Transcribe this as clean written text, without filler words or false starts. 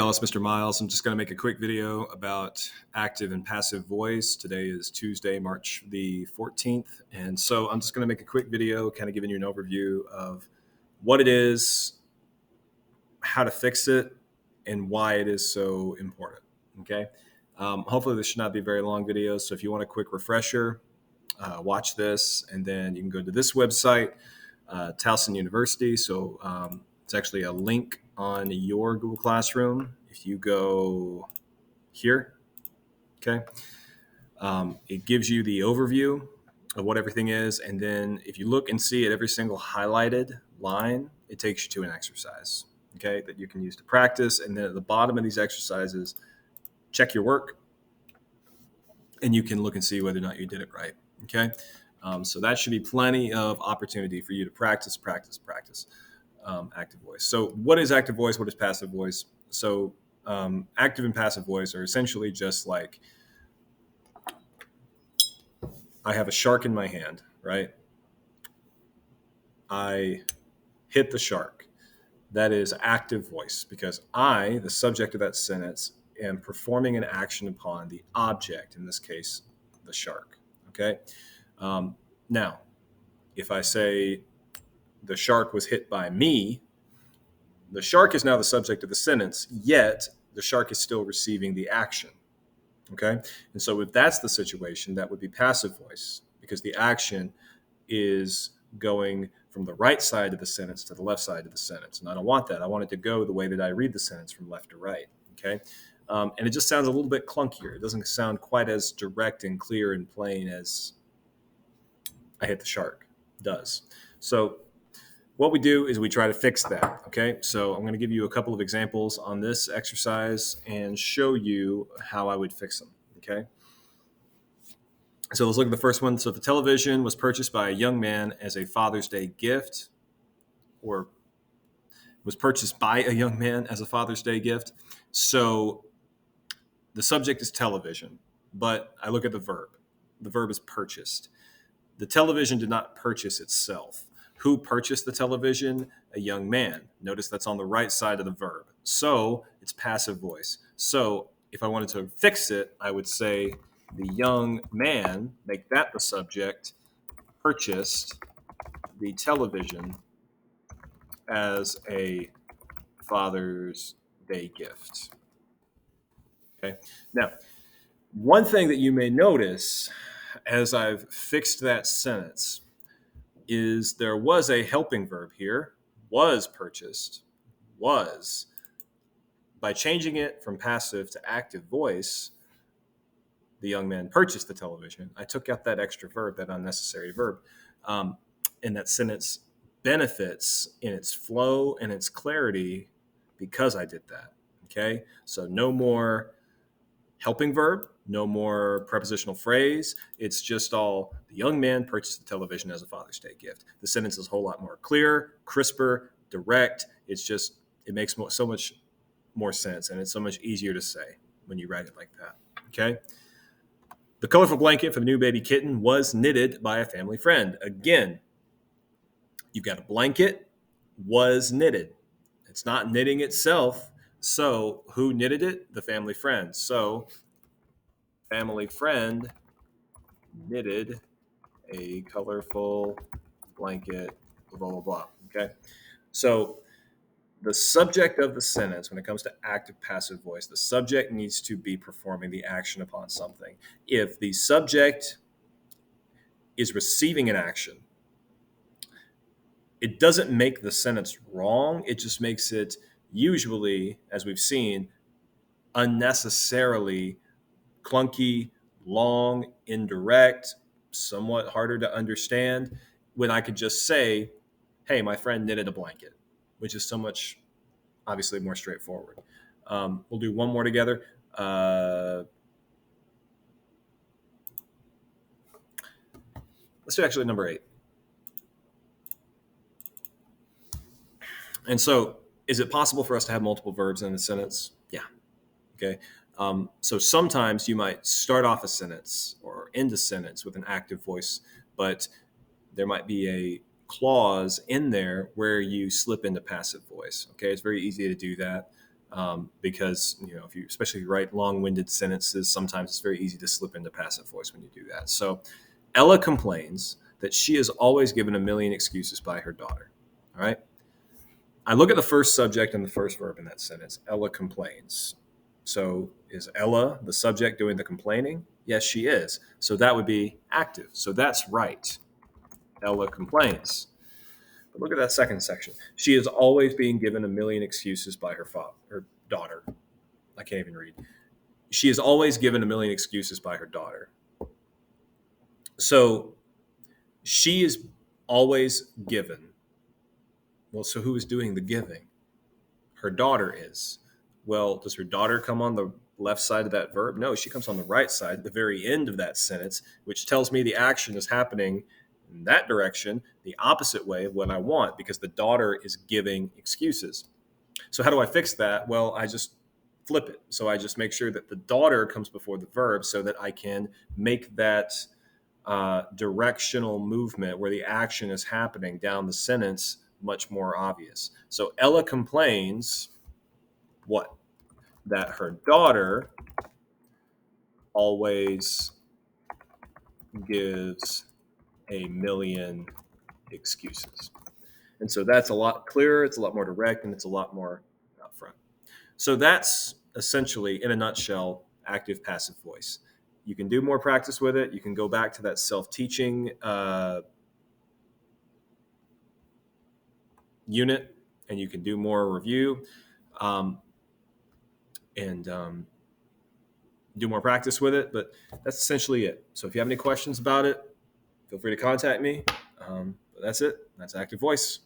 Dallas, Mr. Miles. I'm just going to make a quick video about active and passive voice. Today is Tuesday, March the 14th. And so I'm just going to make a quick video kind of giving you an overview of what it is, how to fix it, and why it is so important. Okay. Hopefully this should not be a very long video. So if you want a quick refresher, watch this, and then you can go to this website, Towson University. So it's actually a link on your Google Classroom. If you go here, okay, it gives you the overview of what everything is. And then if you look and see at every single highlighted line, it takes you to an exercise, okay, that you can use to practice. And then at the bottom of these exercises, check your work, and you can look and see whether or not you did it right, okay? So that should be plenty of opportunity for you to practice active voice. So what is active voice? What is passive voice? So active and passive voice are essentially just like, I have a shark in my hand, right? I hit the shark. That is active voice because I, the subject of that sentence, am performing an action upon the object, in this case, the shark, okay? Now, if I say the shark was hit by me, the shark is now the subject of the sentence, yet the shark is still receiving the action, okay? And so if that's the situation, that would be passive voice because the action is going from the right side of the sentence to the left side of the sentence. And I don't want that. I want it to go the way that I read the sentence from left to right, okay? And it just sounds a little bit clunkier. It doesn't sound quite as direct and clear and plain as I hit the shark does. So what we do is we try to fix that, okay? So I'm going to give you a couple of examples on this exercise and show you how I would fix them, okay? So let's look at the first one. So the television was purchased by a young man as a Father's Day gift, or was purchased by a young man as a Father's Day gift. So the subject is television, but I look at the verb. The verb is purchased. The television did not purchase itself. Who purchased the television? A young man. Notice that's on the right side of the verb. So it's passive voice. So if I wanted to fix it, I would say the young man, make that the subject, purchased the television as a Father's Day gift. Okay. Now, one thing that you may notice as I've fixed that sentence is there was a helping verb here, was purchased, was. By changing it from passive to active voice, the young man purchased the television. I took out that extra verb, that unnecessary verb. And that sentence benefits in its flow and its clarity because I did that, okay? So no more helping verb, no more prepositional phrase. It's just all the young man purchased the television as a Father's Day gift. The sentence is a whole lot more clear, crisper, direct. It's just, it makes so much more sense, and it's so much easier to say when you write it like that, okay? The colorful blanket for the new baby kitten was knitted by a family friend. Again, you've got a blanket, was knitted. It's not knitting itself. So who knitted it? The family friend. So family friend knitted a colorful blanket, blah, blah, blah. Okay. So the subject of the sentence, when it comes to active passive voice, the subject needs to be performing the action upon something. If the subject is receiving an action, it doesn't make the sentence wrong. It just makes it usually, as we've seen, unnecessarily clunky, long, indirect, somewhat harder to understand, when I could just say, hey, my friend knitted a blanket, which is so much, obviously, more straightforward. We'll do one more together. Let's do actually number 8. And so is it possible for us to have multiple verbs in a sentence? Yeah. Okay. So sometimes you might start off a sentence or end a sentence with an active voice, but there might be a clause in there where you slip into passive voice. Okay. It's very easy to do that. because if you especially write long-winded sentences, sometimes it's very easy to slip into passive voice when you do that. So Ella complains that she is always given a million excuses by her daughter. All right. I look at the first subject and the first verb in that sentence. Ella complains. So is Ella the subject doing the complaining? Yes, she is. So that would be active. So that's right. Ella complains. But look at that second section. She is always being given a million excuses by her daughter. I can't even read. She is always given a million excuses by her daughter. So she is always given. Well, so who is doing the giving? Her daughter is. Well, does her daughter come on the left side of that verb? No, she comes on the right side, the very end of that sentence, which tells me the action is happening in that direction, the opposite way of what I want, because the daughter is giving excuses. So how do I fix that? Well, I just flip it. So I just make sure that the daughter comes before the verb so that I can make that directional movement where the action is happening down the sentence much more obvious. So Ella complains what? That her daughter always gives a million excuses. And so that's a lot clearer, it's a lot more direct, and it's a lot more upfront. So that's essentially, in a nutshell, active passive voice. You can do more practice with it. You can go back to that self-teaching unit, and you can do more review and do more practice with it. But that's essentially it. So if you have any questions about it, feel free to contact me. But that's it. That's active voice.